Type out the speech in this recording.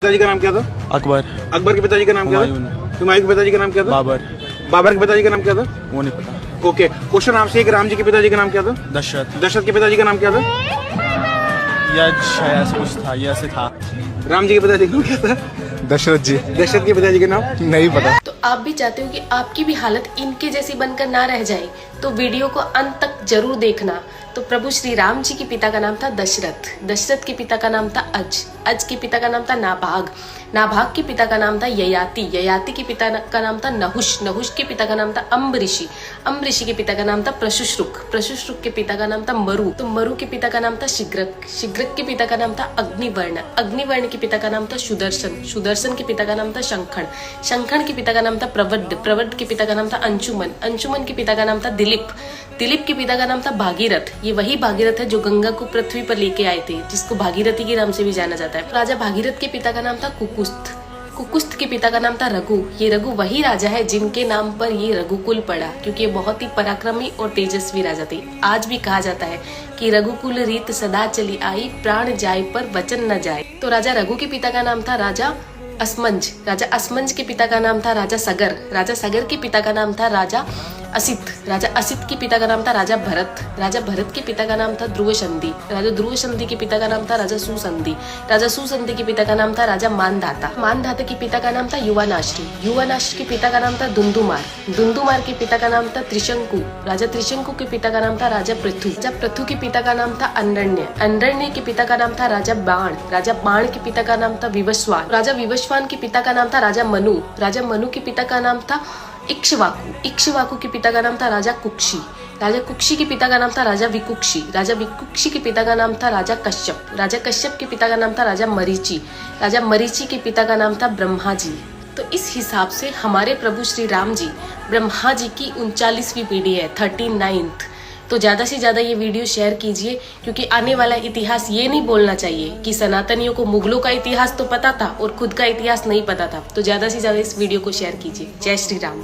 पिताजी का नाम क्या था? अकबर। अकबर के पिताजी का नाम क्या था? हुमायूं के पिताजी का नाम क्या था? बाबर। बाबर के पिताजी का नाम क्या था? वो नहीं पता। ओके, क्वेश्चन आपसे है कि राम जी के पिताजी का नाम क्या था? दशरथ। दशरथ के पिताजी का नाम क्या था? या शायद ऐसा कुछ था, या ऐसे था। राम जी के पिताजी का नाम क्या था? दशरथ जी। दशरथ के पिताजी का नाम नहीं पता। तो आप भी चाहते हो कि आपकी भी हालत इनके जैसी बनकर ना रह जाए, तो वीडियो को अंत तक जरूर देखना। तो प्रभु श्री राम जी के पिता का नाम था दशरथ, दशरथ के पिता का नाम था अज के पिता का नाम था नाभाग, नाभाग के पिता का नाम था ययाति, ययाति के पिता का नाम था नहुष, नहुष के पिता का नाम था अम्बरीषि, अम्बरीषि के पिता का नाम था प्रशुश्रुक, प्रशुश्रुक के पिता का नाम था मरु, तो मरु के पिता का नाम था शिग्रक, शिग्रक के पिता का नाम था अग्निवर्ण, अग्निवर्ण के पिता का नाम था सुदर्शन, सुदर्शन के पिता का नाम था शंखण, शंखण के पिता का नाम था प्रवड्ड, प्रवड्ड के पिता का नाम था अंशुमन, अंशुमन के पिता का नाम था दिलीप, दिलीप के पिता का नाम था भागीरथ, ये वही भागीरथ है जो गंगा को पृथ्वी पर लेके आए थे, जिसको भागीरथी के नाम से भी जाना जाता है। राजा भागीरथ के पिता का नाम था कुकुस्थ, कुकुस्थ के पिता का नाम था रघु, ये रघु वही राजा है जिनके नाम पर ये रघुकुल पड़ा, क्योंकि ये बहुत ही पराक्रमी और तेजस्वी राजा थे। आज भी कहा जाता है कि रघुकुल रीत सदा चली आई, प्राण जाए पर वचन न जाए। तो राजा रघु के पिता का नाम था राजा असमंज, राजा असमंज के पिता का नाम था राजा सगर, राजा सगर के पिता का नाम था राजा असित, राजा असित के पिता का नाम था राजा भरत, राजा भरत के पिता का नाम था ध्रुव संधि, राजा ध्रुव संधि के पिता का नाम था राजा सुसंधि, राजा सुसंधि के पिता का नाम था राजा मानधाता, मानधाता के पिता का नाम था युवानाश्री, युवानाश्री के पिता का नाम था दुंदुमार, दुंदुमार के पिता का नाम था त्रिशंकु, राजा त्रिशंकु के पिता का नाम था राजा पृथु, राजा पृथु के पिता का नाम था अंडरण्य, अंडरण्य के पिता का नाम था राजा बाण, राजा बाण के पिता का नाम था विवस्वान, राजा विवस्वान के पिता का नाम था राजा मनु, राजा मनु के पिता का नाम था इक्ष्वाकु, इक्ष्वाकु के पिता का नाम था राजा कुक्षी, राजा कुक्षी के पिता का नाम था राजा विकुक्षी, राजा विकुक्षी के पिता का नाम था राजा कश्यप, राजा कश्यप के पिता का नाम था राजा मरीचि, राजा मरीचि के पिता का नाम था ब्रह्मा जी। तो इस हिसाब से हमारे प्रभु श्री राम जी ब्रह्मा जी की 39वीं पीढ़ी है, 39th। तो ज्यादा से ज्यादा ये वीडियो शेयर कीजिए, क्योंकि आने वाला इतिहास ये नहीं बोलना चाहिए कि सनातनियों को मुगलों का इतिहास तो पता था और खुद का इतिहास नहीं पता था। तो ज्यादा से ज्यादा इस वीडियो को शेयर कीजिए। जय श्री राम।